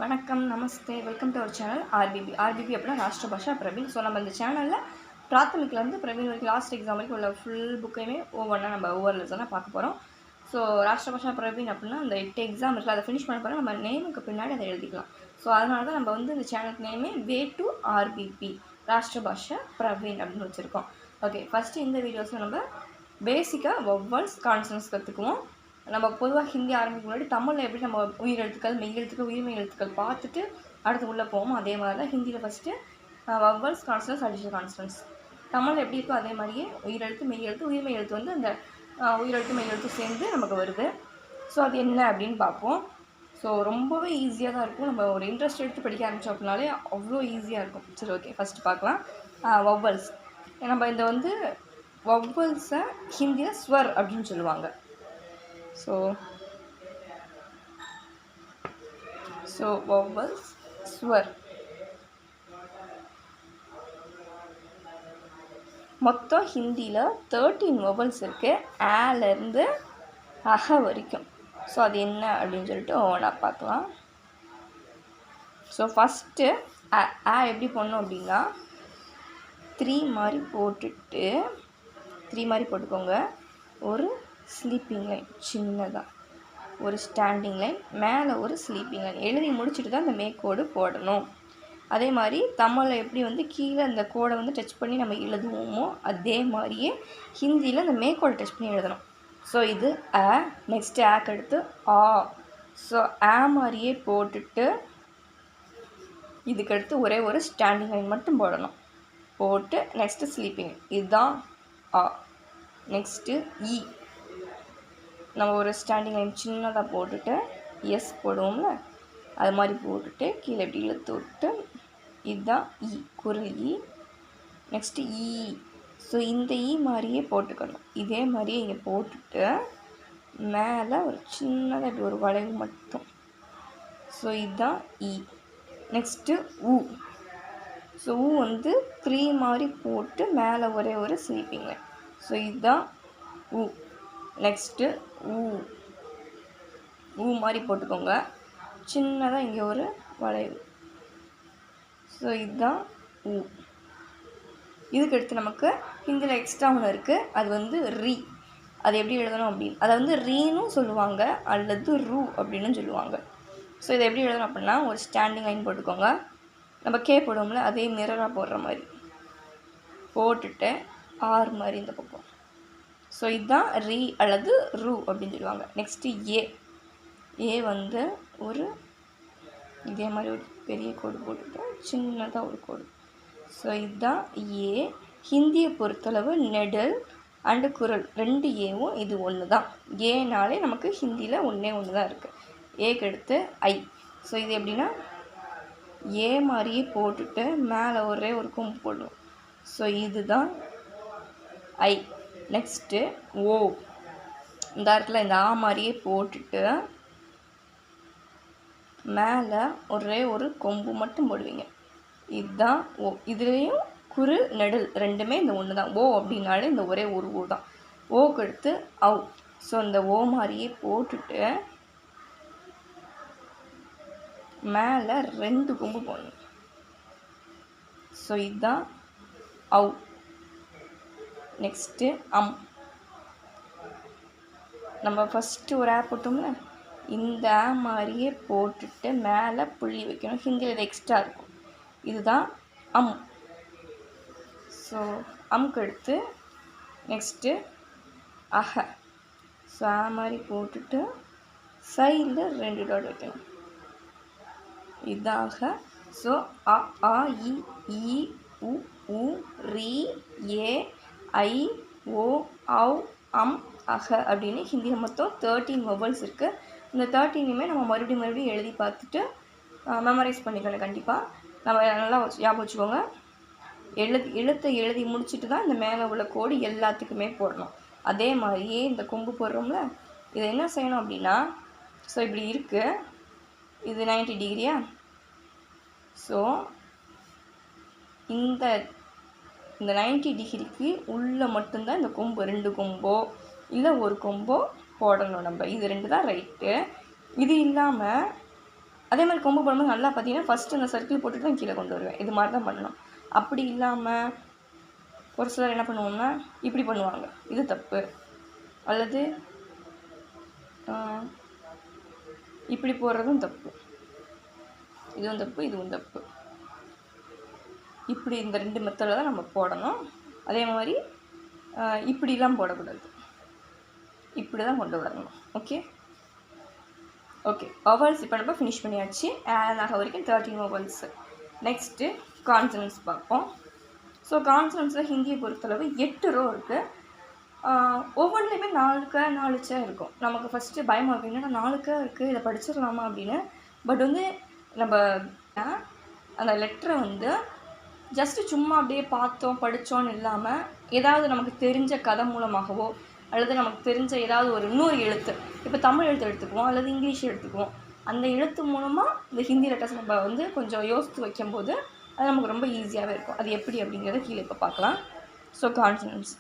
வணக்கம், நமஸ்தே, welcome to our channel RBB. RBB அப்படின்னா ராஷ்டிர பாஷா பிரவீன். ஸோ நம்ம இந்த சேனலில் பிராத்தமிக்லேருந்து பிரவீன் வரைக்கும் லாஸ்ட் எக்ஸாம் வரைக்கும் உள்ள ஃபுல் புக்கையுமே ஒவ்வொன்றா நம்ம ஒவ்வொரு லெசனாக பார்க்க போகிறோம். ஸோ ராஷ்டிர பாஷா பிரவீன் அப்படின்னா அந்த 8 எக்ஸாம் இருக்குது, அதை ஃபினிஷ் பண்ண போகிறோம். நம்ம நேமுக்கு பின்னாடி அதை எழுதிக்கலாம். ஸோ அதனால தான் நம்ம வந்து இந்த சேனலுக்கு நேமே வே டு ஆர்பிபி ராஷ்டிர பாஷா பிரவீன் அப்படின்னு வச்சுருக்கோம். ஓகே, ஃபஸ்ட்டு இந்த வீடியோஸில் நம்ம பேசிக்காக வவ்வல்ஸ் கான்சனன்ட்ஸ் கற்றுக்குவோம். நம்ம பொதுவாக ஹிந்தி ஆரம்பிக்கும் முன்னாடி தமிழில் எப்படி நம்ம உயிரெழுத்துக்கள், மெய்யெழுத்துக்கள், உயிர்மெய் எழுத்துக்கள் பார்த்துட்டு அடுத்து உள்ளே போவோம். அதே மாதிரி தான் ஹிந்தியில் first vowels, consonants, additional consonants. தமிழில் எப்படி இருக்கோ அதே மாதிரியே உயிரெழுத்து, மெய்யெழுத்து, உயிர்மெய் எழுத்து வந்து அந்த உயிரெழுத்து மெய்யெழுத்து சேர்ந்து நமக்கு வருது. ஸோ அது என்ன அப்படின்னு பார்ப்போம். ஸோ ரொம்பவே ஈஸியாக தான் இருக்கும். நம்ம ஒரு இன்ட்ரெஸ்ட் எடுத்து படிக்க ஆரம்பித்தோம் அப்படின்னாலே அவ்வளோ ஈஸியாக இருக்கும். சரி, ஓகே, ஃபஸ்ட்டு பார்க்கலாம் வவ்வல்ஸ். நம்ம இந்த வந்து வவ்வல்ஸை ஹிந்தியில் ஸ்வர் அப்படின்னு சொல்லுவாங்க. So vowels, ஸ்வர். மொத்தம் ஹிந்தியில் 13 வவல்ஸ் இருக்குது, ஆலேருந்து அஹ வரைக்கும். ஸோ அது என்ன அப்படின்னு சொல்லிட்டு ஒவ்வொன்றா பார்க்கலாம். ஸோ ஃபஸ்ட்டு ஆ எப்படி பண்ணோம் அப்படின்னா 3 மாதிரி போட்டுட்டு 3 மாதிரி போட்டுக்கோங்க. ஒரு ஸ்லீப்பிங் லைன், சின்னதாக ஒரு ஸ்டாண்டிங் லைன், மேலே ஒரு ஸ்லீப்பிங் லைன் எழுதி முடிச்சுட்டு தான் அந்த மேற்கோடு போடணும். அதே மாதிரி தமிழில் எப்படி வந்து கீழே அந்த கோடை வந்து டச் பண்ணி நம்ம எழுதுவோமோ அதே மாதிரியே ஹிந்தியில் அந்த மேற்கோடை டச் பண்ணி எழுதணும். ஸோ இது அ, நெக்ஸ்ட்டு ஆக்கு எடுத்து ஆ. ஸோ ஆ மாதிரியே போட்டுட்டு இதுக்கடுத்து ஒரே ஒரு ஸ்டாண்டிங் லைன் மட்டும் போடணும். போட்டு நெக்ஸ்ட்டு ஸ்லீப்பிங் லைன், இதுதான் ஆ. நெக்ஸ்ட்டு இ, நம்ம ஒரு ஸ்டாண்டிங் லைன் சின்னதாக போட்டுட்டு எஸ் போடுவோம்ல, அது மாதிரி போட்டுட்டு கீழே எப்படி இழுத்து விட்டு இதுதான் இ, குரல் இ. நெக்ஸ்ட்டு இ. ஸோ இந்த இ மாதிரியே போட்டுக்கணும். இதே மாதிரியே இங்கே போட்டுட்டு மேலே ஒரு சின்னதாக இப்படி ஒரு வளைவு மட்டும். ஸோ இதுதான் இ. நெக்ஸ்ட்டு உ. ஸோ உ வந்து 3 மாதிரி போட்டு மேலே ஒரே ஒரு ஸ்லீப்பிங் லைன். ஸோ இதுதான் உ. நெக்ஸ்ட்டு ஊ. ஊ மாதிரி போட்டுக்கோங்க, சின்னதாக இங்கே ஒரு வளைவு. ஸோ இதுதான் ஊ. இதுக்கடுத்து நமக்கு ஹிந்தியில் எக்ஸ்ட்ரா ஒன்று இருக்குது, அது வந்து ரீ. அது எப்படி எழுதணும் அப்படின்னு, அதை வந்து ரீனும் சொல்லுவாங்க அல்லது ரூ அப்படின்னு சொல்லுவாங்க. ஸோ இதை எப்படி எழுதணும் அப்படின்னா ஒரு ஸ்டாண்டிங் லைன் போட்டுக்கோங்க. நம்ம கே போடுவோம்ல, அதே மிரராக போடுற மாதிரி போட்டுட்டு ஆர் மாதிரி இந்த பக்கம். ஸோ இதுதான் ரீ அல்லது ரூ அப்படின்னு சொல்லுவாங்க. நெக்ஸ்ட்டு ஏ. ஏ வந்து ஒரு இதே மாதிரி ஒரு பெரிய கோடு போட்டுட்டு சின்னதாக ஒரு கோடு. ஸோ இதுதான் ஏ. ஹிந்தியை பொறுத்தளவு நெடல் அண்டு குரல் 2 ஏவும் இது ஒன்று தான். ஏனாலே நமக்கு ஹிந்தியில் ஒன்றே ஒன்று தான் இருக்குது. ஏக்கு எடுத்து ஐ. ஸோ இது எப்படின்னா ஏ மாதிரியே போட்டுட்டு மேலே ஒரே ஒரு கொம்பு போடுவோம். ஸோ இதுதான் ஐ. நெக்ஸ்ட்டு ஓ. இந்த இடத்துல இந்த ஆ மாதிரியே போட்டுட்டு மேலே ஒரே ஒரு கொம்பு மட்டும் போடுவீங்க. இதுதான் ஓ. இதுலேயும் குறு நெடல் ரெண்டுமே இந்த ஒன்று தான். ஓ அப்படின்னாலே இந்த ஒரே ஒரு ஓ தான். ஓக்கு எடுத்து அவ். ஸோ இந்த ஓ மாதிரியே போட்டுட்டு மேலே 2 கொம்பு போடணும். ஸோ இதுதான் அவ். நெக்ஸ்ட்டு அம். நம்ம ஃபஸ்ட்டு ஒரு ஆ போட்டோம்ல, இந்த ஆ மாதிரியே போட்டுட்டு மேலே புள்ளி வைக்கணும். ஹிந்தியில் இது எக்ஸ்ட்ரா இருக்கும். இதுதான் அம். ஸோ அம்க்கு எடுத்து நெக்ஸ்ட்டு அஹ. ஸோ ஆ மாதிரி போட்டுட்டு சைடில் 2 டாட் வைக்கணும். இதுதான் அஹ. ஸோ அ, ஆ, இ, ஈ, உ, ஊ, ரீ, ஏ, ஐ, ஓ, அவ், அம், அஹ அப்படின்னு ஹிந்தியில் மொத்தம் 13 வவல்ஸ் இருக்குது. இந்த 13மே நம்ம மறுபடியும் எழுதி பார்த்துட்டு மெமரைஸ் பண்ணிக்கணும். கண்டிப்பாக நம்ம நல்லா ஞாபகம் வச்சுக்கோங்க. எழுத்தை எழுதி முடிச்சுட்டு தான் இந்த மேலே உள்ள கோடு எல்லாத்துக்குமே போடணும். அதே மாதிரியே இந்த கொம்பு போடுறோம்ல, இதை என்ன செய்யணும் அப்படின்னா, ஸோ இப்படி இருக்குது, இது 90 டிகிரியா. ஸோ இந்த 90 டிகிரிக்கு உள்ளே மட்டும்தான் இந்த கொம்பு 2 கொம்போ இல்லை ஒரு கொம்போ போடணும் நம்ம. இது 2 தான் ரைட்டு. இது இல்லாமல் அதே மாதிரி கொம்பு போடும்போது நல்லா பார்த்தீங்கன்னா ஃபஸ்ட்டு அந்த சர்க்கிள் போட்டுட்டு தான் கீழே கொண்டு வருவேன். இது மாதிரி தான் பண்ணணும். அப்படி இல்லாமல் ஒரு சிலர் என்ன பண்ணுவோம்னா இப்படி பண்ணுவாங்க, இது தப்பு. அல்லது இப்படி போடுறதும் தப்பு, இதுவும் தப்பு, இதுவும் தப்பு. இப்படி இந்த 2 மெத்தடில் தான் நம்ம போடணும். அதே மாதிரி இப்படிலாம் போடக்கூடாது, இப்படி தான் கொண்டு வரணும். ஓகே ஓகே வவல்ஸ் இப்போ நம்ம ஃபினிஷ் பண்ணியாச்சு. ஆக வரைக்கும் 13 வவல்ஸு. நெக்ஸ்ட்டு கான்சனன்ஸ் பார்ப்போம். ஸோ கான்சனன்ஸில் ஹிந்தியை பொறுத்தளவு 8 ரோ இருக்குது. ஒவ்வொன்றுலையுமே 4 ச இருக்கும். நமக்கு ஃபஸ்ட்டு பயமாக இருக்கும், என்னன்னா 4 இருக்குது, இதை படிச்சிடலாமா அப்படின்னு. பட் வந்து நம்ம அந்த லெட்டரை வந்து ஜஸ்ட்டு சும்மா அப்படியே பார்த்தோம் படித்தோன்னு இல்லாமல் ஏதாவது நமக்கு தெரிஞ்ச கதை மூலமாகவோ அல்லது நமக்கு தெரிஞ்ச ஏதாவது ஒரு இன்னொரு எழுத்து, இப்போ தமிழ் எழுத்து எடுத்துக்குவோம் அல்லது இங்கிலீஷ் எடுத்துக்குவோம், அந்த எழுத்து மூலமாக இந்த ஹிந்தி லெட்டர்ஸ் நம்ம வந்து கொஞ்சம் யோசித்து வைக்கும்போது அது நமக்கு ரொம்ப ஈஸியாகவே இருக்கும். அது எப்படி அப்படிங்கிறத கீழே இப்போ பார்க்கலாம். ஸோ கான்சனன்ஸ்,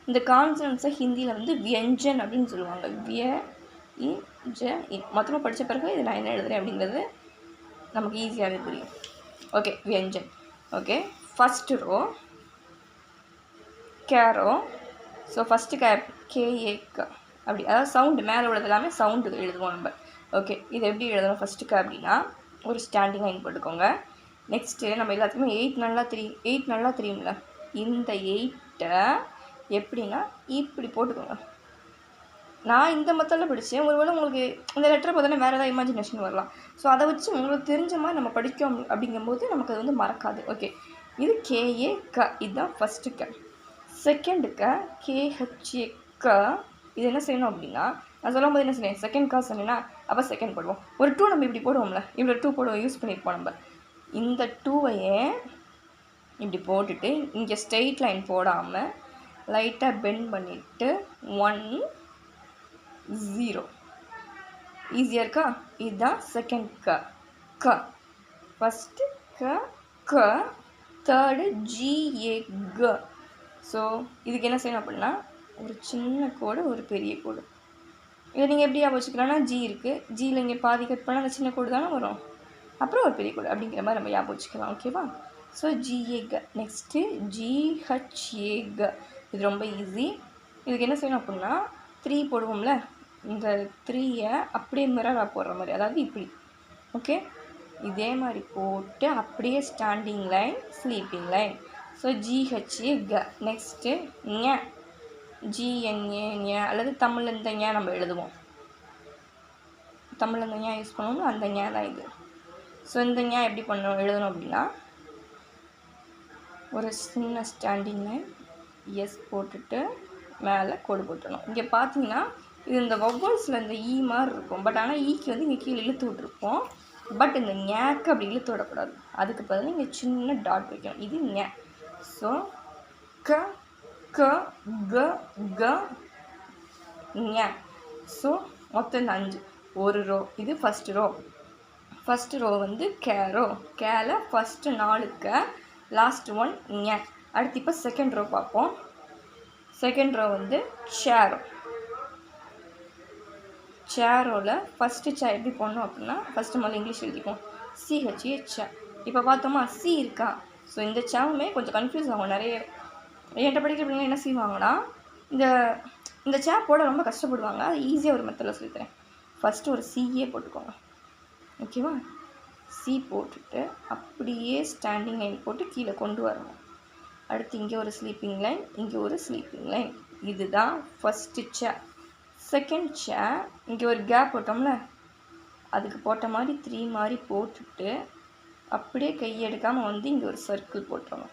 இந்த கான்சனன்ஸை ஹிந்தியில் வந்து வியஞ்சன் அப்படின்னு சொல்லுவாங்க. மொத்தமாக படித்த பிறகு இது நான் என்ன எழுதுறேன் அப்படிங்கிறது நமக்கு ஈஸியாகவே புரியும். ஓகே வியஞ்சன். ஓகே ஃபஸ்ட்டு ரோ கேரோ. ஸோ ஃபஸ்ட்டு கேஏக்க அப்படி, அதாவது சவுண்டு மேலே உள்ளது எல்லாமே சவுண்டு எழுதுவோம் நம்ம. ஓகே இது எப்படி எழுதணும் ஃபஸ்ட்டுக்கு அப்படின்னா ஒரு ஸ்டாண்டிங் லைன் போட்டுக்கோங்க. நெக்ஸ்ட்டு நம்ம எல்லாத்துக்குமே 8 நல்லா தெரியும்ல, இந்த 8 எப்படின்னா இப்படி போட்டுக்கோங்க. நான் இந்த மெத்தடில் படித்தேன். ஒருவேளை உங்களுக்கு இந்த லெட்டரை பார்த்தோன்னா வேறு ஏதாவது இமேஜினேஷன் வரலாம். ஸோ அதை வச்சு உங்களுக்கு தெரிஞ்ச மாதிரி நம்ம படிக்கும் அப்படிங்கும்போது நமக்கு அது வந்து மறக்காது. ஓகே இது கேஏக்க, இதுதான் ஃபஸ்ட்டு க. செகண்டு க கேஹெச்ஏக்க. இது என்ன செய்யணும் அப்படின்னா நான் சொல்லும் போது என்ன செய்யணும், செகண்ட் கா சொன்னேன்னா அப்போ செகண்ட் போடுவோம். ஒரு 2 நம்ம இப்படி போடுவோம்ல, இவ்வளோ 2 போடுவோம், யூஸ் பண்ணியிருப்போம் நம்ம. இந்த 2வையே இப்படி போட்டுட்டு இங்கே ஸ்ட்ரெயிட் லைன் போடாமல் லைட்டாக பெண்ட் பண்ணிவிட்டு 1 0 ஈஸியாக இருக்கா. இதுதான் செகண்ட் க. ஃபஸ்ட்டு க, தேர்டு ஜிஏ க. ஸோ இதுக்கு என்ன செய்யணும் அப்படின்னா ஒரு சின்ன கோடு ஒரு பெரிய கோடு. இதை நீங்கள் எப்படியா வச்சுக்கலாம்னா ஜி இருக்குது, ஜியில் இங்கே பாதி கட் பண்ணால் அந்த சின்ன கோடு தானே வரும், அப்புறம் ஒரு பெரிய கோடு அப்படிங்கிற மாதிரி நம்ம ஞாபகம் வச்சுக்கலாம். ஓகேவா. ஸோ ஜிஏக. நெக்ஸ்ட்டு ஜிஹெச்ஏக. இது ரொம்ப ஈஸி. இதுக்கு என்ன செய்யணும் அப்படின்னா 3 போடுவோம்ல, இந்த 3யை அப்படியே மிரராக போடுற மாதிரி, அதாவது இப்படி. ஓகே இதே மாதிரி போட்டு அப்படியே standing line sleeping line. So ஜிஹெச்ஏக. நெக்ஸ்ட்டு ஞ, ஜிஎன்ஏ ஞ, அல்லது தமிழில் இந்த ஞ நம்ம எழுதுவோம், தமிழில் இந்த ஞ யூஸ் பண்ணணும், அந்த ஞ தான் இது. ஸோ இந்த ஞ எப்படி எழுதணும் அப்படின்னா ஒரு சின்ன ஸ்டாண்டிங் லைன் எஸ் போட்டுட்டு மேலே கோடு போட்டுடணும். இங்கே பார்த்தீங்கன்னா இது இந்த வவ்வல்ஸில் இந்த ஈ மாதிரி இருக்கும், பட் ஆனால் ஈக்கு வந்து இங்கே கீழே இழுத்து விட்ருப்போம். பட் இந்த ஞாக்கு அப்படி இழுத்து விடக்கூடாது, அதுக்கு பதிலாக இங்கே சின்ன டாட் வைக்கணும். இது ஞ. ஸோ க க க க ஞ. ஸோ மொத்தம் இந்த 5 ஒரு ரோ. இது ஃபஸ்ட்டு ரோ. ஃபஸ்ட்டு ரோ வந்து கேரோ. கேல ஃபஸ்ட்டு 4 க, லாஸ்ட் 1 ஞ. அடுத்து இப்போ செகண்ட் ரோ பார்ப்போம். செகண்ட் ரோ வந்து ஷேரோ. சேரோவில் ஃபஸ்ட்டு ச எப்படி போடணும் அப்படின்னா ஃபஸ்ட்டு முதல்ல இங்கிலீஷ் எழுதிப்போம், சிஹெச்ஏ ச. இப்போ பார்த்தோமா சி இருக்கா. ஸோ இந்த சாவுமே கொஞ்சம் கன்ஃபியூஸ் ஆகும். நிறைய என்கிட்ட படிக்கிற பிள்ளைங்க என்ன செய்வாங்கன்னா இந்த சே போட ரொம்ப கஷ்டப்படுவாங்க. அது ஈஸியாக ஒரு மெத்தடில் சொல்லித்தரேன். ஃபஸ்ட்டு ஒரு சிஏ போட்டுக்கோங்க. ஓகேவா. சி போட்டுட்டு அப்படியே ஸ்டாண்டிங் லைன் போட்டு கீழே கொண்டு வரணும். அடுத்து இங்கே ஒரு ஸ்லீப்பிங் லைன், இங்கே ஒரு ஸ்லீப்பிங் லைன். இதுதான் ஃபஸ்ட்டு ச. செகண்ட் ச இங்கே ஒரு கேப் போட்டோம்ல, அதுக்கு போட்ட மாதிரி 3 மாதிரி போட்டுட்டு அப்படியே கையெடுக்காமல் வந்து இங்கே ஒரு சர்க்கிள் போட்டுருவோம்.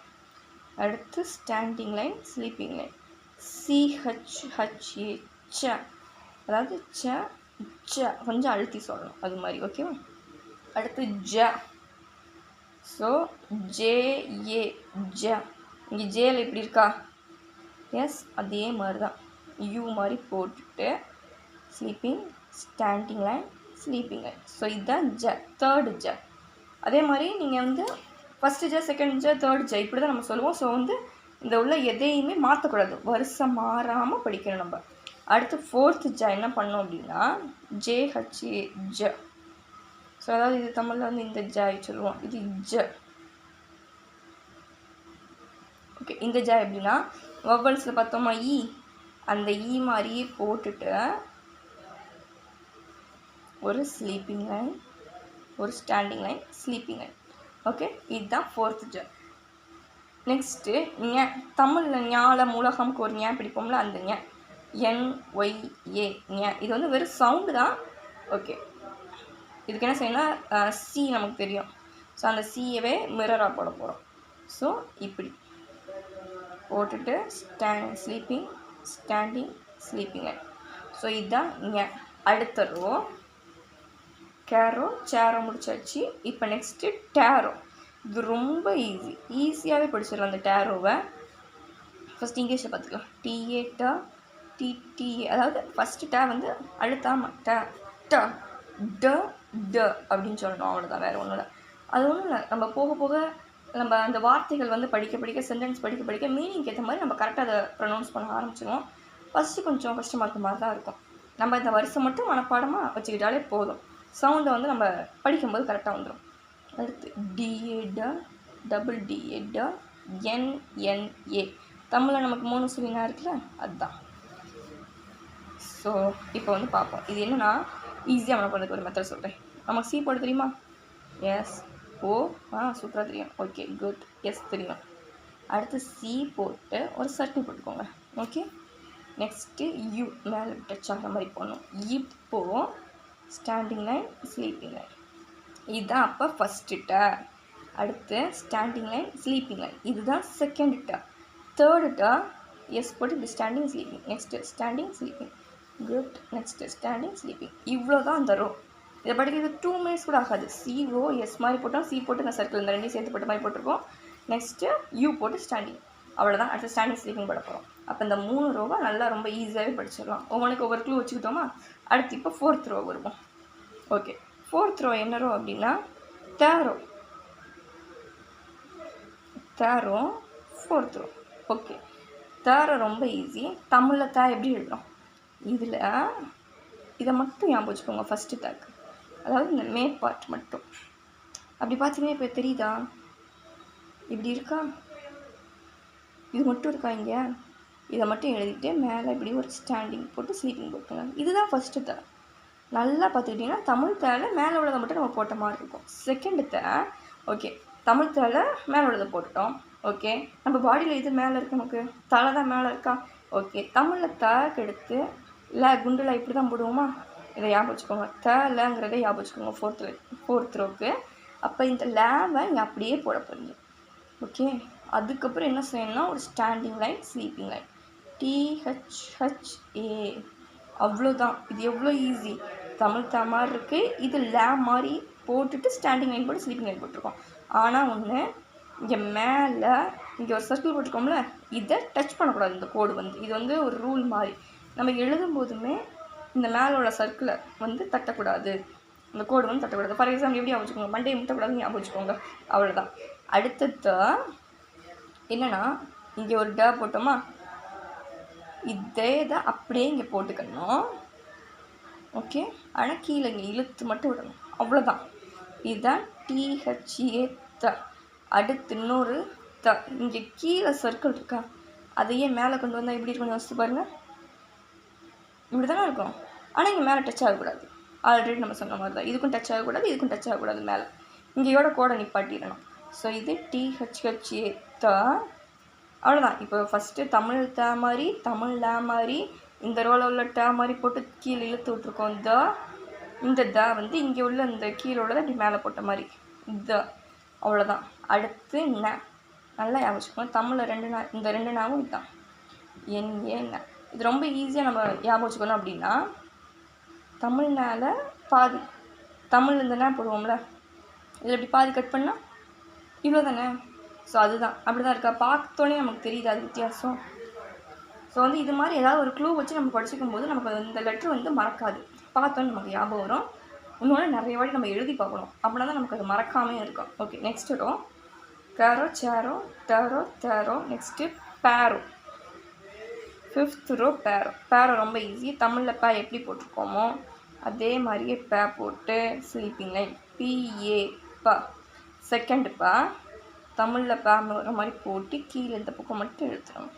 அடுத்து ஸ்டாண்டிங் லைன் ஸ்லீப்பிங் லைன் சிஹெச்ஹெச்ஏ ச, அதாவது ச ச கொஞ்சம் அழுத்தி சொல்லணும் அது மாதிரி. ஓகேவா. அடுத்து ஜ. ஸோ ஜேஏ ஜ. இங்கே ஜேல இப்படி இருக்கா, எஸ் அதே மாதிரி தான் யூ மாதிரி போட்டுட்டு sleeping standing line sleeping line. So இதுதான் ஜ, தேர்டு ஜ. அதே மாதிரி நீங்கள் வந்து ஃபஸ்ட்டு ஜ, செகண்ட் ஜ, தேர்ட் ஜ இப்படி தான் நம்ம சொல்லுவோம். ஸோ வந்து இந்த உள்ள எதையுமே மாற்றக்கூடாது, வருஷம் மாறாமல் படிக்கணும் நம்ம. அடுத்து ஃபோர்த்து ஜ என்ன பண்ணோம் அப்படின்னா ஜேஹெச்ஏ ஜ. ஸோ அதாவது இது தமிழில் வந்து இந்த ஜாய் சொல்லுவோம், இது ஜ. ஓகே, இந்த ஜா எப்படின்னா வவ்வல்ஸில் பார்த்தோமா ஈ, அந்த ஈ மாதிரியே போட்டுட்டு ஒரு ஸ்லீப்பிங் லைன், ஒரு standing line, sleeping line. Okay, இதுதான் ஃபோர்த்து ஜ. நெக்ஸ்ட்டு ஞ, தமிழில் ஞால மூலகம்க்கு ஒரு ஞ பிடிப்போம்ல, அந்த ஞ NYA ஞ. இது வந்து வெறும் சவுண்டு தான். ஓகே, இதுக்கு என்ன செய்யணும்னா சி நமக்கு தெரியும். ஸோ அந்த சியவே மிரராக போட போகிறோம். ஸோ இப்படி போட்டுட்டு sleeping, standing, sleeping line. So இதுதான் ஞ. அடுத்த ரோ கேரோ சேரோ முடிச்சாச்சு. இப்போ நெக்ஸ்ட்டு டேரோ. இது ரொம்ப ஈஸியாகவே படிச்சிடலாம் அந்த டேரோவை. ஃபஸ்ட் இங்கிலீஷில் பார்த்துக்கலாம். டிஏ ட டிடிஏ, அதாவது ஃபஸ்ட்டு டே வந்து அழுத்தாமல் ட ட ட ட அப்படின்னு சொல்லணும், அவ்வளோதான், வேறு ஒன்றும் இல்லை. அது ஒன்றும் இல்லை, நம்ம போக போக நம்ம அந்த வார்த்தைகள் வந்து படிக்க படிக்க, சென்டென்ஸ் படிக்க படிக்க மீனிங்க்கு ஏற்ற மாதிரி நம்ம கரெக்டாக அதை ப்ரொனவுன்ஸ் பண்ண ஆரம்பிச்சிடுவோம். ஃபஸ்ட்டு கொஞ்சம் கஷ்டமாக இருக்க மாதிரி தான் இருக்கும். நம்ம இந்த வருஷம் மட்டும் மனப்பாடமாக வச்சுக்கிட்டாலே போதும். சவுண்டை வந்து நம்ம படிக்கும்போது கரெக்டாக வந்துடும். அடுத்து டிஏட டபுள் டிஏட NNA. தமிழில் நமக்கு 3 சுழினா இருக்குல்ல, அதுதான். ஸோ இப்போ வந்து பார்ப்போம். இது என்னென்னா ஈஸியாக நம்ம பண்ணுறதுக்கு ஒரு மெத்தட் சொல்கிறேன். நமக்கு சி போட தெரியுமா? எஸ். ஓ சூப்பராக தெரியும். Okay, good. எஸ் தெரியும். அடுத்து சி போட்டு ஒரு சர்க்கிள் போட்டுக்கோங்க. ஓகே, நெக்ஸ்ட்டு யூ மேலே டச் ஆகிற மாதிரி போடணும். இப்போது ஸ்டாண்டிங் லைன், ஸ்லீப்பிங் லைன். இதுதான் அப்போ ஃபஸ்ட்டு ட. அடுத்து ஸ்டாண்டிங் லைன், ஸ்லீப்பிங் லைன். இதுதான் செகண்ட் ட. தேர்டு ட எஸ் போட்டு இப்படி standing, sleeping. Next standing, sleeping. Good. Next standing, sleeping. இவ்வளோ தான் அந்த ரோ. இதை படிக்கிறது 2 மினிட்ஸ் கூட ஆகாது. சி ஓ எஸ் மாதிரி போட்டோம், சி போட்டு நான் சர்க்கிள் இந்த ரெண்டையும் சேர்த்து போட்ட மாதிரி போட்டிருக்கோம். நெக்ஸ்ட்டு யூ போட்டு ஸ்டாண்டிங், அவ்வளோதான். அடுத்து ஸ்டாண்டிங், ஸ்லீப்பிங் போட போகிறோம். அப்போ இந்த 3 ரோவை நல்லா ரொம்ப ஈஸியாகவே படிச்சிடலாம். ஒவ்வொன்றுக்கு ஒவ்வொரு க்ளூ வச்சுக்கிட்டோமா. அடுத்து இப்போ ஃபோர்த் ரோ வருவோம். ஓகே, ஃபோர்த் ரோ என்ன ரோ அப்படின்னா தேரோ. தேரோ ஃபோர்த் ரோ. ஓகே, தேரோ ரொம்ப ஈஸி. தமிழில் தே எப்படி எழுதணும்? இதில் இதை மட்டும் ஞாபகம் வச்சுக்கோங்க. ஃபஸ்ட்டு தேக்கு, அதாவது இந்த மே பார்ட் மட்டும். அப்படி பார்த்தீங்கன்னா இப்போ தெரியுதா? இப்படி இருக்கா? இது மட்டும் இருக்கா? இங்கே இதை மட்டும் எழுதிட்டு மேலே இப்படி ஒரு ஸ்டாண்டிங் போட்டு ஸ்லீப்பிங் போட்டுங்க. இதுதான் ஃபஸ்ட்டு தே. நல்லா பார்த்துக்கிட்டிங்கன்னா தமிழ் தேலை மேலே உள்ளதை மட்டும் நம்ம போட்ட மாதிரி இருக்கும். செகண்டு தே ஓகே, தமிழ் தேலை மேலே உள்ளதை போட்டுட்டோம். ஓகே, நம்ம பாடியில் இது மேலே இருக்கு, நமக்கு தலை தான் மேலே இருக்கா? ஓகே, தமிழில் தேக்கு எடுத்து இல்லை குண்டில் இப்படி தான் போடுவோமா? இதை ஞாபகம் வச்சுக்கோங்க. தேலைங்கிறத ஞாபகம் வச்சுக்கோங்க ஃபோர்த் ரோக்கு. அப்போ இந்த லேவை இங்கே அப்படியே போட போகிறீங்க. ஓகே, அதுக்கப்புறம் என்ன செய்யணும்னா ஒரு standing line, sleeping line, THHA. அவ்வளோதான். இது எவ்வளோ ஈஸி. தமிழ் தா மாதிரி இருக்குது, இது லே மாதிரி போட்டுட்டு ஸ்டாண்டிங் லைன் போட்டு ஸ்லீப்பிங் லைன் போட்டிருக்கோம். ஆனால் ஒன்று, இங்கே மேலே இங்கே ஒரு சர்க்கிள் போட்டிருக்கோம்ல, இதை டச் பண்ணக்கூடாது. இந்த கோடு வந்து இது வந்து ஒரு ரூல் மாதிரி. நம்ம எழுதும் போதுமே இந்த மேலே உள்ள சர்க்கிளை வந்து தட்டக்கூடாது, இந்த கோடு வந்து தட்டக்கூடாது. ஃபார் எக்ஸாம்பிள் எப்படி ஞாபகம் வச்சுக்கோங்க? மண்டே முட்டக்கூடாதுன்னு ஞாபகம் வச்சுக்கோங்க, அவ்வளோதான். அடுத்தது என்னென்னா இங்கே ஒரு ட போட்டோமா, இதே தான் அப்படியே இங்கே போட்டுக்கணும். ஓகே, ஆனால் கீழே இங்கே இழுத்து மட்டும் விடணும், அவ்வளோதான். இதுதான் THA த. அடுத்து இன்னொரு த. இங்கே கீழே சர்க்கிள் இருக்கா, அதையே மேலே கொண்டு வந்தால் எப்படி இருக்குன்னு யோசிச்சு பாருங்கள். இப்படி தானே இருக்கும், ஆனால் இங்கே மேலே டச் ஆகக்கூடாது. ஆல்ரெடி நம்ம சொன்ன மாதிரி தான், இதுக்கும் டச் ஆகக்கூடாது, இதுக்கும் டச் ஆகக்கூடாது. மேலே இங்கேயோட கோடை நிப்பாட்டிடணும். ஸோ இது THHA த, அவ்வளோதான். இப்போ ஃபஸ்ட்டு தமிழ் த மாதிரி, தமிழ் ல மாதிரி, இந்த ரோவில் உள்ள ட மாதிரி போட்டு கீழே இழுத்து விட்ருக்கோம். த, இந்த த வந்து இங்கே உள்ள இந்த கீழே உள்ளதை இப்படி மேலே போட்ட மாதிரி த, அவ்வளோதான். அடுத்து ந, நல்லா ஞாபகம் வச்சுக்கோங்க. தமிழில் 2 நா, இந்த 2 நாவும் இதுதான் NA. இது ரொம்ப ஈஸியாக நம்ம ஞாபகம் வச்சுக்கணும். அப்படின்னா தமிழ்னால பாதி, தமிழ் இந்த நே போடுவோம்ல, இதில் இப்படி பாதி கட் பண்ணால் இவ்வளோ தானே. ஸோ அதுதான், அப்படி தான் இருக்கா? பார்த்தோன்னே நமக்கு தெரியுது அது வித்தியாசம். ஸோ வந்து இது மாதிரி ஏதாவது ஒரு க்ளூ வச்சு நம்ம படிச்சுக்கும் போது நமக்கு இந்த லெட்ரு வந்து மறக்காது, பார்த்தோன்னு நமக்கு ஞாபகம் வரும். இன்னொன்று நிறைய வாட்டி நம்ம எழுதி பார்க்கணும், அப்படின்னா தான் நமக்கு அது மறக்காமே இருக்கும். ஓகே, நெக்ஸ்ட் வரும் கேரோ சேரோ டேரோ தேரோ. நெக்ஸ்ட்டு பேரோ. 5th ரோ பேரோ ரொம்ப ஈஸி. தமிழில் ப எப்படி போட்டிருக்கோமோ அதே மாதிரியே ப போட்டு ஸ்லீப்பிங் லைன் PA ப. செகண்ட் ப தமிழில் ப வர மாதிரி போட்டு கீழே இந்த பக்கம் மட்டும் எழுத்துறோம்.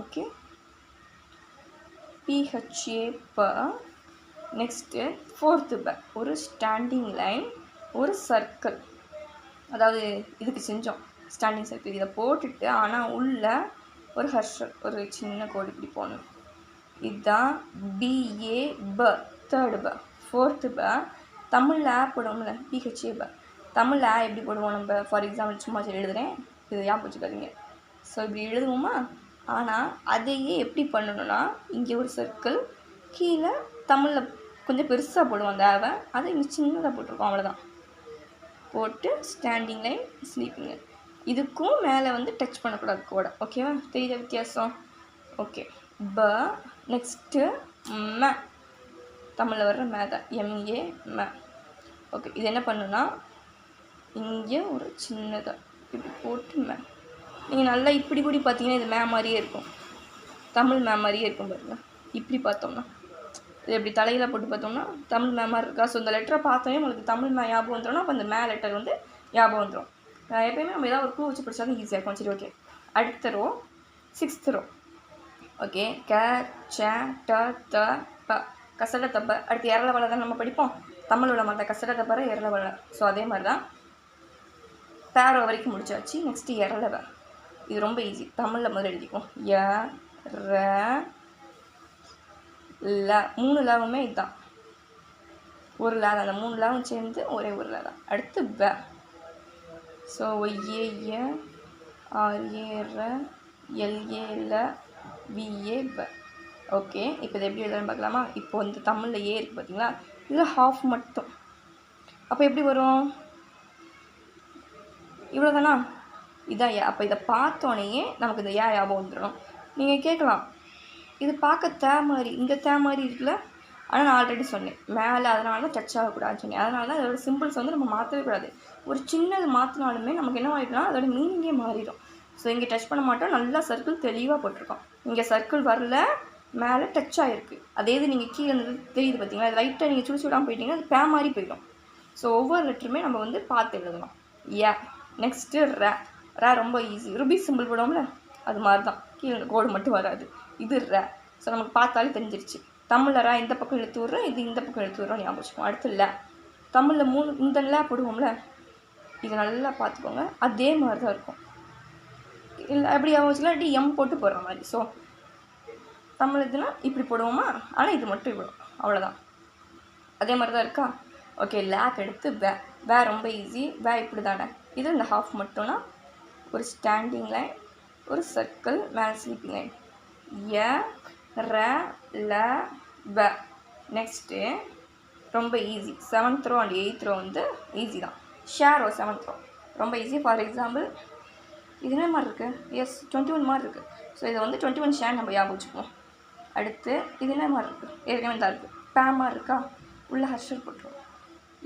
ஓகே, PHA ப. நெக்ஸ்ட்டு 4th ப ஒரு ஸ்டாண்டிங் லைன், ஒரு சர்க்கிள். அதாவது இதுக்கு செஞ்சோம் ஸ்டாண்டிங் சர்க்கிள். இதை போட்டுட்டு ஆனால் உள்ள ஒரு ஹர்ஷர், ஒரு சின்ன கோடு இப்படி போடணும். இதுதான் BA ப. தேர்டு ப. 4th ப தமிழில் போடுவோம்ல PHA ப. தமிழில் எப்படி போடுவோம் நம்ம? ஃபார் எக்ஸாம்பிள் சும்மா சரி எழுதுகிறேன், இது ஞாபகம் வச்சுக்காதீங்க. ஸோ இப்படி எழுதுவோமா? ஆனால் அதையே எப்படி பண்ணணும்னா இங்கே ஒரு சர்க்கிள், கீழே தமிழில் கொஞ்சம் பெருசாக போடுவோம் அந்த ஆவை, அதை இங்கே சின்னதாக போட்டிருக்கோம், அவ்வளோதான். போட்டு ஸ்டாண்டிங் லைன், ஸ்லீப்பிங் லைன். இதுக்கும் மேலே வந்து டச் பண்ணக்கூடாது கோடை. ஓகேவா? தெரியுத வித்தியாசம்? ஓகே. ப. நெக்ஸ்ட்டு ம. தமிழில் வர்ற மே தான், MA ம. ஓகே, இது என்ன பண்ணுன்னா இங்கே ஒரு சின்னதாக இப்படி போட்டு மே. நீங்கள் நல்லா இப்படி கூடி பார்த்தீங்கன்னா இது மே மாதிரியே இருக்கும், தமிழ் மே மாதிரியே இருக்கும் பாருங்க. இப்படி பார்த்தோம்னா இது எப்படி தலையில் போட்டு பார்த்தோம்னா தமிழ் மே மாதிரி இருக்கா? ஸோ இந்த லெட்டரை பார்த்தோன்னே உங்களுக்கு தமிழ் மே ஞாபகம் வந்துடும்னா அப்போ இந்த மே லெட்டர் வந்து ஞாபகம் வந்துடும். எப்போயுமே நம்ம ஏதாவது ஒரு க்ளூ வச்சு படித்தாலும் ஈஸியாக இருக்கும். சரி, ஓகே. அடுத்த ரோ 6th ரோ. ஓகே, க ச ட த ப. கசட தப்ப. அடுத்து இரள வலை தான் நம்ம படிப்போம். தமிழ் உள்ள மாதிரி கசட தப்பற இரள வலை. ஸோ அதே மாதிரி தான் பேரோ வரைக்கும் முடிச்சாச்சு. நெக்ஸ்ட்டு இரள வ. இது ரொம்ப ஈஸி. தமிழில் முதல்ல எழுதிக்குவோம். ர ல. 3 லாவுமே இதுதான், ஒரு ல தான். அந்த 3 லாவும் சேர்ந்து ஒரே ஒரு ல தான். அடுத்து வ. ஸோ OYA RA ர LA ல VA வ. ஓகே, இப்போ இதை எப்படி எழுதலாம்னு பார்க்கலாமா? இப்போ இந்த தமிழில் ஏ இருக்குது பார்த்தீங்களா, இதில் ஹாஃப் மட்டும். அப்போ எப்படி வரும்? இவ்வளோ தானா? இதான் ஏ. அப்போ இதை பார்த்தோன்னே நமக்கு இந்த ஏ ஞாபகம் வந்துடும். நீங்கள் கேட்கலாம், இது பார்க்க தே மாதிரி, இங்கே தே மாதிரி இருக்குல்ல? ஆனால் நான் ஆல்ரெடி சொன்னேன் மேலே, அதனால தான் டச் ஆகக்கூடாதுன்னு சொன்னேன். அதனால தான் அதோட சிம்பிள்ஸ் வந்து நம்ம மாற்றவே கூடாது. ஒரு சின்னது மாற்றினாலுமே நமக்கு என்ன ஆகிடும்னா அதோட மீனிங்கே மாறிடும். ஸோ இங்கே டச் பண்ண மாட்டோம், நல்லா சர்க்கிள் தெளிவாக போட்டிருக்கோம். இங்கே சர்க்கிள் வரல, மேலே டச் ஆகிருக்கு. அதே இது நீங்கள் கீழே இருந்து தெரியுது பார்த்தீங்களா, லைட்டாக நீங்கள் சுழிச்சு விடாமல் போயிட்டீங்கன்னா அது பே மாதிரி போயிடும். ஸோ ஒவ்வொரு லெட்டருமே நம்ம வந்து பார்த்து எழுதலாம். ஏ. நெக்ஸ்ட்டு ர. ர ரொம்ப ஈஸி. ருபி சிம்பிள் போடுவோம்ல, அது மாதிரி தான். கீழே கோடு மட்டும் வராது. இது ர. ஸோ நமக்கு பார்த்தாலே தெரிஞ்சிருச்சு. தமிழில் ர இந்த பக்கம் இழுத்து விட்றோம், இது இந்த பக்கம் இழுத்து விட்றோம், ஞாபகம் வச்சுக்கோம். அடுத்து ல. தமிழில் 3 இந்த ல போடுவோம்ல, இது நல்லா பார்த்துக்கோங்க. அதே மாதிரி தான் இருக்கும். இல்லை எப்படி ஞாபகம் வச்சுக்கலாம், இப்படி எம் போட்டு போடுற மாதிரி. ஸோ தமிழ் இதுனா இப்படி போடுவோமா, ஆனால் இது மட்டும் இவ்வளோ, அவ்வளோதான். அதே மாதிரி தான் இருக்கா? ஓகே, லேக் எடுத்து வே. வே ரொம்ப ஈஸி. வே இப்படி தானே. இது இந்த ஹாஃப் மட்டும்னா ஒரு ஸ்டாண்டிங் லைன், ஒரு சர்க்கிள், மேலே ஸ்லீப்பிங் லைன். ஏ ர ல வ. நெக்ஸ்ட்டு ரொம்ப easy. 7th row and 8th row வந்து ஈஸி தான். ஷேரோ 7th ரோ ரொம்ப ஈஸி. ஃபார் எக்ஸாம்பிள் இது என்ன மாதிரி இருக்குது? எஸ், 21 மாதிரி இருக்குது. ஸோ இதை வந்து 21 ஷேர் நம்ம ஞாபகம் வச்சுக்குவோம். அடுத்து இது என்ன மாதிரி இருக்குது? ஏற்கனவே தான் இருக்குது. பே மாதிரி இருக்கா? உள்ள ஹர்ஷர் போட்டுருவோம்.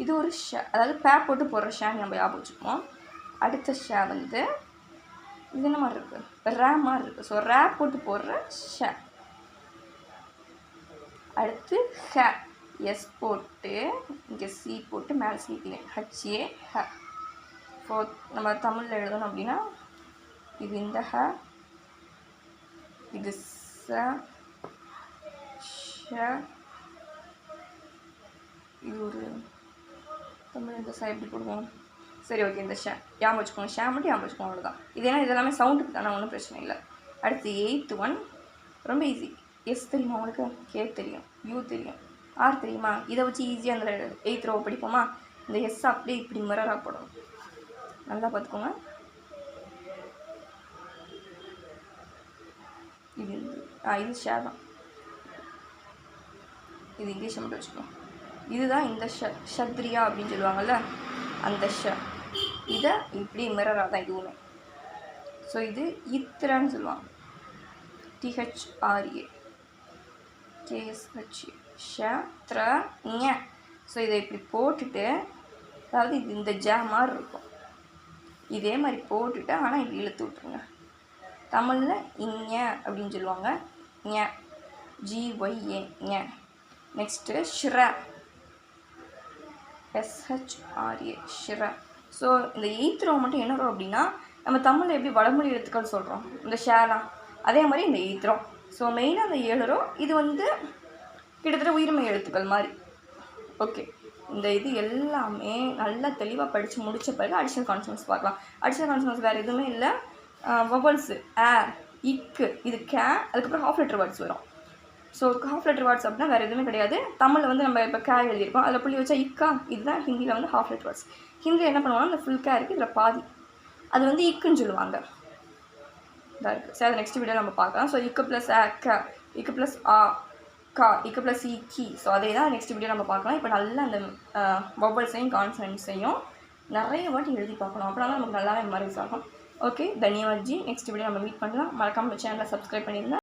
இது ஒரு ஷே, அதாவது பே போட்டு போடுற ஷேர் நம்ம ஞாபகம் வச்சுக்குவோம். அடுத்த ஷே வந்து இது என்ன மாதிரி இருக்குது? ரே மாதிரி இருக்குது. ஸோ ரே போட்டு போடுற ஷே. அடுத்து ஹே. எஸ் போட்டு இங்கே சி போட்டு மேலே ஸ்லீப்பிங் HA ஹ. நம்ம தமிழில் எழுதணும் அப்படின்னா இது இந்த ஹ, இது ச, ஷ, இது ஒரு தமிழ் இந்த ச எப்படி போடுவோம்? சரி, ஓகே, இந்த ஷே ஞாபகம் வச்சுக்கோங்க. ஷே மட்டும் ஞாபகம் வச்சுக்கோங்க, அவ்வளோதான். இது ஏன்னா இதெல்லாமே சவுண்டுக்கு தானே, ஒன்றும் பிரச்சனை இல்லை. அடுத்து 8th ஒன் ரொம்ப ஈஸி. எஸ் தெரியுமா உங்களுக்கு? கே தெரியும், யூ தெரியும், ஆர் தெரியுமா? இதை வச்சு ஈஸியாக அந்த 8th ரோ படிப்போமா? இந்த எஸ் அப்படியே இப்படி மிரராக போடணும். நல்லா பார்த்துக்கோங்க. இது இது ஷே தான். இது இங்கிலீஷ் மட்டும் வச்சுக்கோங்க. இதுதான் இந்த ஷத்ரியா அப்படின்னு சொல்லுவாங்கள்ல, அந்த ஷ. இதை இப்படி மிரராக தான் இதுவுமே. ஸோ இது இத்ரான்னு சொல்லுவாங்க. THRA KSH ஷ த்ர ஞ. ஸோ இதை இப்படி போட்டுட்டு, அதாவது இது இந்த ஜ மாதிரி இருக்கும், இதே மாதிரி போட்டுட்டு ஆனால் இப்படி இழுத்து விட்ருங்க. தமிழில் இங்க அப்படின்னு சொல்லுவாங்க, ஞ GYA ஞ. நெக்ஸ்ட்டு ஷ்ர SHRA ஷ்ர. ஸோ இந்த 8th ரோ மட்டும் என்ன ரோ அப்படின்னா நம்ம தமிழில் எப்படி வடமொழி எழுத்துக்கள் சொல்கிறோம் இந்த ஷேலாம் அதே மாதிரி இந்த 8th ரோ. ஸோ மெயினாக அந்த 7 ரோ இது வந்து கிட்டத்தட்ட உயிர்மை எழுத்துக்கள் மாதிரி. ஓகே, இந்த இது எல்லாமே நல்லா தெளிவாக படித்து முடித்த பிறகு அடிஷ்னல் கான்சனன்ட்ஸ் பார்க்கலாம். அடிஷ்னல் கான்சனன்ட்ஸ் வேறு எதுவுமே இல்லை. வவல்ஸு இக்கு இது அதுக்கப்புறம் ஹாஃப் லெட்டர் வேர்ட்ஸ் வரும். ஸோ ஹாஃப் லெட்டர் வேர்ட்ஸ் அப்படின்னா வேறு எதுவுமே கிடையாது. தமிழில் வந்து நம்ம இப்போ எழுதியிருக்கோம், அதில் புள்ளி வச்சா இக்கா, இதுதான் ஹிந்தியில் வந்து ஹாஃப் லெட்டர் வேர்ட்ஸ். ஹிந்தியில் என்ன பண்ணுவாங்கன்னா இந்த ஃபுல் இருக்குது, இதில் பாதி அது வந்து இக்குன்னு சொல்லுவாங்க. இதாக இருக்குது. சரி, அதை நெக்ஸ்ட் வீடியோ நம்ம பார்க்கலாம். ஸோ இக்கு ப்ளஸ் இக்கு ப்ளஸ் கா இக்கு ப்ளஸ் கி. ஸோ அதே தான் நெக்ஸ்ட் வீடியோ நம்ம பார்க்கலாம். இப்போ நல்லா அந்த வவல்ஸையும் கான்சனன்ட்ஸையும் நிறைய வாட்டி எழுதி பார்க்கணும், அப்படின்னா நமக்கு நல்லாவே மெமரைஸ் ஆகும். ஓகே, தன்யவாத் ஜி. நெக்ஸ்ட் வீடியோ நம்ம மீட் பண்ணலாம். மறக்காமல் சேனலை சப்ஸ்கிரைப் பண்ணிடுங்க.